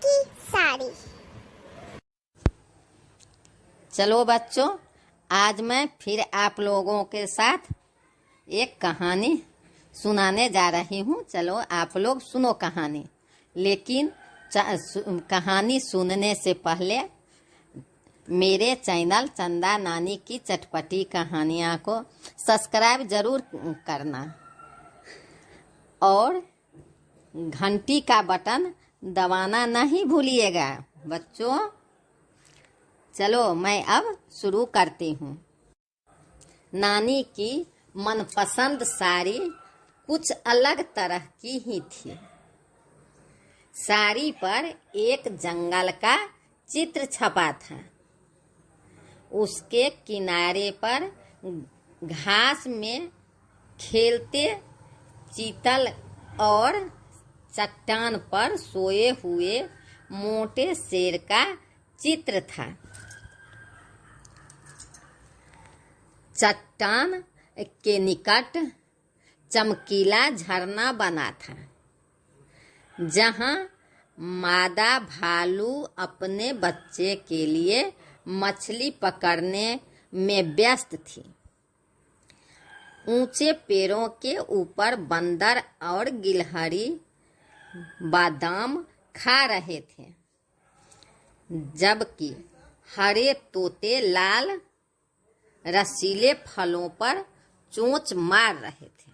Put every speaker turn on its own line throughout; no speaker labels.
की साड़ी।
चलो बच्चों, आज मैं फिर आप लोगों के साथ एक कहानी सुनाने जा रही हूँ। चलो आप लोग सुनो कहानी, लेकिन कहानी सुनने से पहले मेरे चैनल चंदा नानी की चटपटी कहानियाँ को सब्सक्राइब जरूर करना और घंटी का बटन दबाना नहीं भूलिएगा बच्चों। चलो मैं अब शुरू करती हूँ। नानी की मनपसंद साड़ी कुछ अलग तरह की ही थी। साड़ी पर एक जंगल का चित्र छपा था। उसके किनारे पर घास में खेलते चीतल और चट्टान पर सोए हुए मोटे शेर का चित्र था। चट्टान के निकट चमकीला झरना बना था, जहां मादा भालू अपने बच्चे के लिए मछली पकड़ने में व्यस्त थी। ऊंचे पेड़ों के ऊपर बंदर और गिलहरी बादाम खा रहे थे, जबकि हरे तोते लाल रसीले फलों पर चोंच मार रहे थे।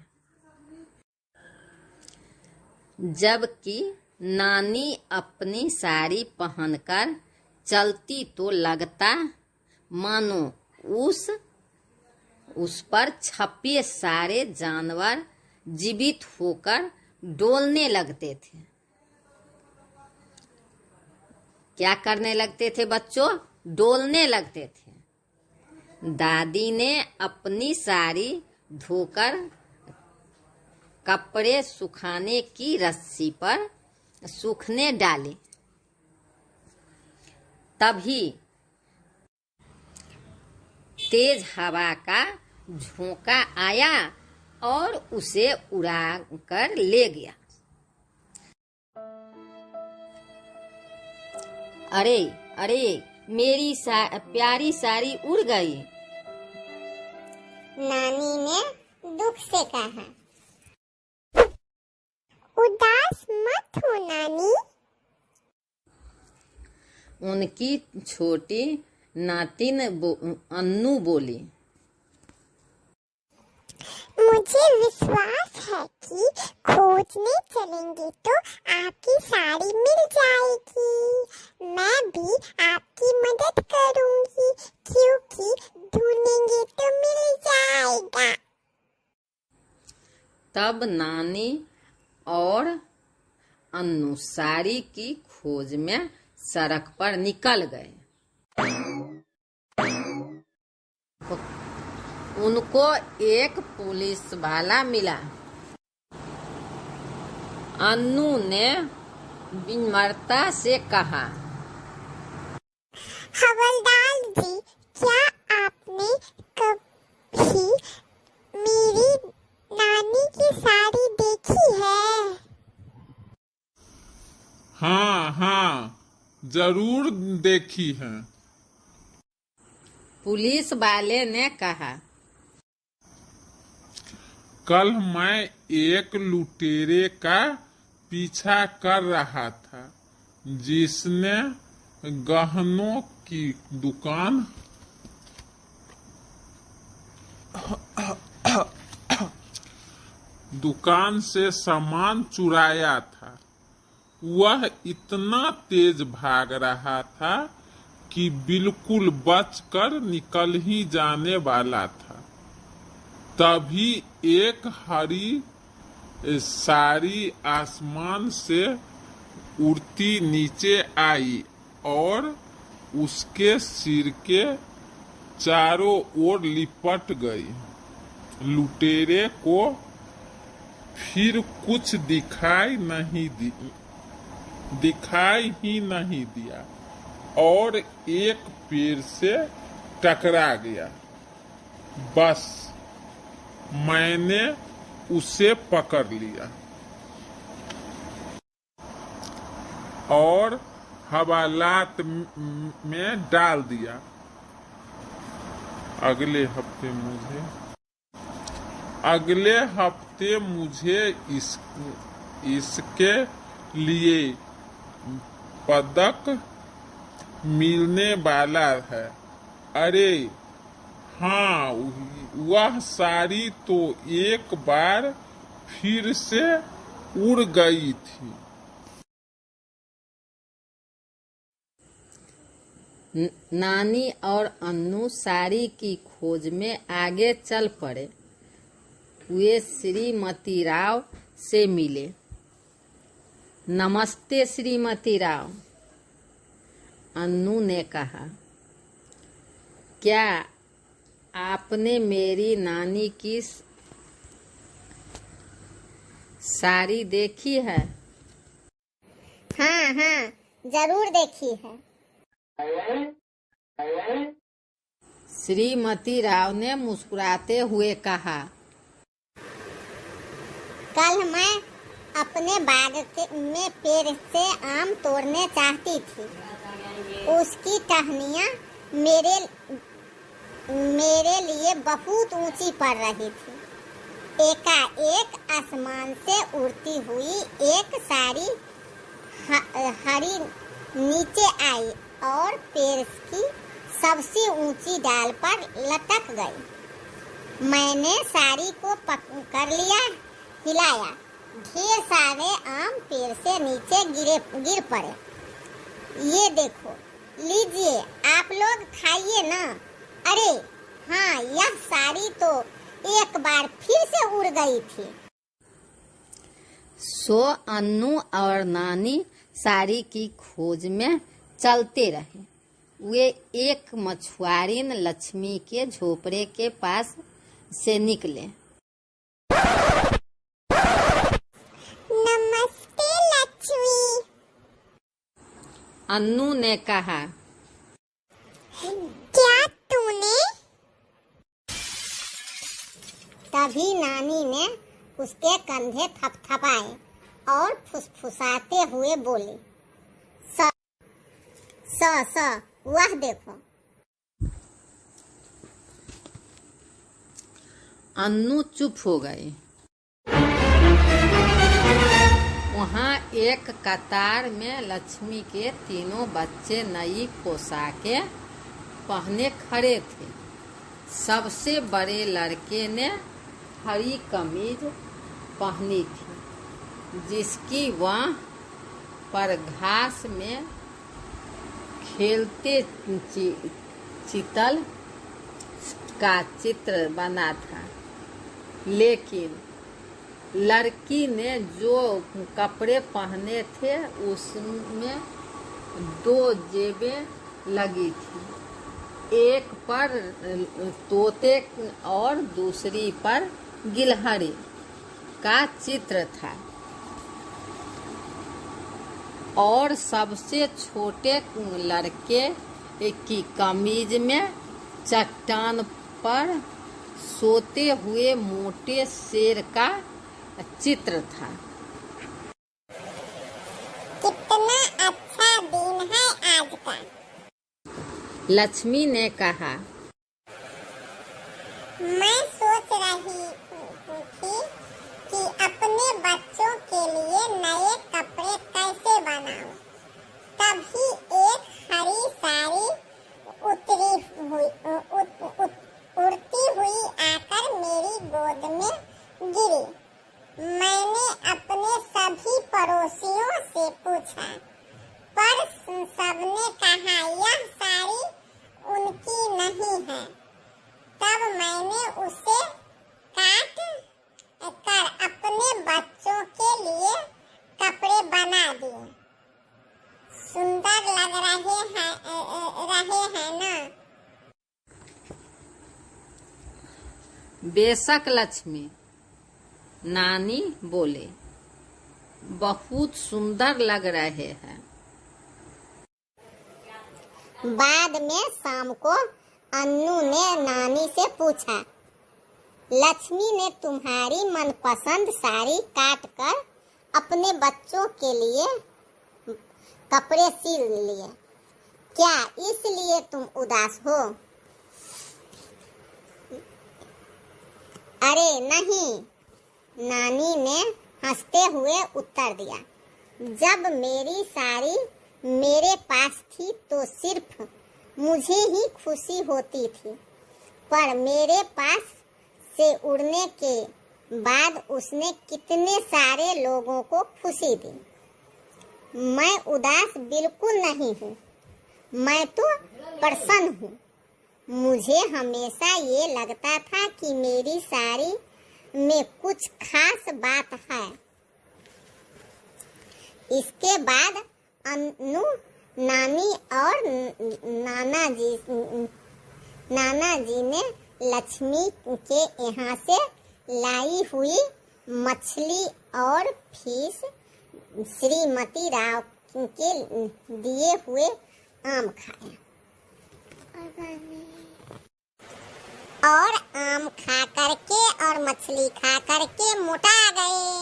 जबकि नानी अपनी साड़ी पहनकर चलती तो लगता मानो उस पर छपे सारे जानवर जीवित होकर डोलने लगते थे। क्या करने लगते थे बच्चों? डोलने लगते थे। दादी ने अपनी साड़ी धोकर कपड़े सुखाने की रस्सी पर सूखने डाले। तभी तेज हवा का झोंका आया और उसे उड़ा कर ले गया। अरे अरे, मेरी प्यारी साड़ी उड़ गई,
नानी ने दुख से कहा। उदास मत हो नानी,
उनकी छोटी नातिन अन्नू बोली।
मुझे विश्वास है कि खोजने चलेंगे तो आपकी साड़ी मिल जाएगी। मैं भी आपकी मदद करूंगी, क्योंकि ढूंढेंगे तो मिल जाएगा।
तब नानी और अन्नू साड़ी की खोज में सड़क पर निकल गए। उनको एक पुलिस वाला मिला। अन्नू ने विनम्रता से कहा,
हवलदार जी, क्या आपने कभी मेरी नानी की साड़ी देखी है?
हाँ, जरूर देखी है।
पुलिस वाले ने कहा।
कल मैं एक लुटेरे का पीछा कर रहा था, जिसने गहनों की दुकान से सामान चुराया था। वह इतना तेज भाग रहा था कि बिल्कुल बचकर निकल ही जाने वाला था। तभी एक हरी साड़ी आसमान से उड़ती नीचे आई और उसके सिर के चारों ओर लिपट गई। लुटेरे को फिर कुछ दिखाई ही नहीं दिया और एक पेड़ से टकरा गया। बस मैंने उसे पकड़ लिया और हवालात में डाल दिया। अगले हफ्ते मुझे इसके लिए पदक मिलने वाला है। अरे हाँ, वह साड़ी तो एक बार फिर से उड़ गई थी।
नानी और अन्नू साड़ी की खोज में आगे चल पड़े। वे श्रीमती राव से मिले। नमस्ते श्रीमती राव, अन्नू ने कहा। क्या आपने मेरी नानी की साड़ी देखी है?
हाँ हाँ, जरूर देखी है।
श्रीमती राव ने मुस्कुराते हुए कहा।
कल मैं अपने बाग में पेड़ से आम तोड़ने चाहती थी। उसकी टहनियाँ मेरे लिए बहुत ऊंची पड़ रही थी। एकाएक आसमान से उड़ती हुई एक साड़ी हरी नीचे आई और पेड़ की सबसे ऊंची डाल पर लटक गई। मैंने साड़ी को पकड़ लिया, हिलाया। ढेर सारे आम पेड़ से नीचे गिर पड़े। ये देखो, लीजिए, आप लोग खाइए ना। अरे हाँ, यह साड़ी तो एक बार फिर से उड़ गई थी।
सो अन्नू और नानी साड़ी की खोज में चलते रहे। वे एक मछुआरिन लक्ष्मी के झोपड़े के पास से निकले।
नमस्ते लक्ष्मी,
अन्नू ने कहा।
क्या तूने? तभी नानी ने उसके कंधे थपथपाए और फुसफुसाते हुए बोली, वह देखो।
अन्नू चुप हो गई। वहाँ एक कतार में लक्ष्मी के तीनों बच्चे नई पोशाकें पहने खड़े थे। सबसे बड़े लड़के ने हरी कमीज पहनी थी, जिसकी वह पर घास में खेलते चीतल का चित्र बना था। लेकिन लड़की ने जो कपड़े पहने थे उसमें दो जेबें लगी थी। एक पर तोते और दूसरी पर गिलहरी का चित्र था। और सबसे छोटे लड़के की कमीज में चट्टान पर सोते हुए मोटे शेर का चित्र था।
कितना अच्छा दिन है आज का,
लक्ष्मी ने कहा।
मैं सोच रही थी कि अपने बच्चों के लिए नए कपड़े कैसे बनाऊं। तभी एक हरी साड़ी उड़ती हुई आकर मेरी गोद में गिरी। मैंने अपने सभी पड़ोसियों से पूछा, पर सबने कहा यह साड़ी उनकी नहीं है। तब मैंने उसे काट कर अपने बच्चों के लिए कपड़े बना दिए। सुंदर लग रहे हैं ना?
बेशक लक्ष्मी, नानी बोले, बहुत सुंदर लग रहे हैं।
बाद में शाम को अन्नू ने नानी से पूछा, लक्ष्मी ने तुम्हारी मनपसंद साड़ी काट कर अपने बच्चों के लिए कपड़े सिल लिए। क्या इसलिए तुम उदास हो? अरे नहीं, नानी ने हंसते हुए उत्तर दिया। जब मेरी साड़ी मेरे पास थी तो सिर्फ मुझे ही खुशी होती थी, पर मेरे पास से उड़ने के बाद उसने कितने सारे लोगों को खुशी दी। मैं उदास बिल्कुल नहीं हूँ, मैं तो प्रसन्न हूँ। मुझे हमेशा ये लगता था कि मेरी साड़ी में कुछ खास बात है। इसके बाद अनु, नानी और नाना जी ने लक्ष्मी के यहाँ से लाई हुई मछली और फिश श्रीमती राव के दिए हुए आम खाए और आम खा करके और मछली खा करके मोटा गए।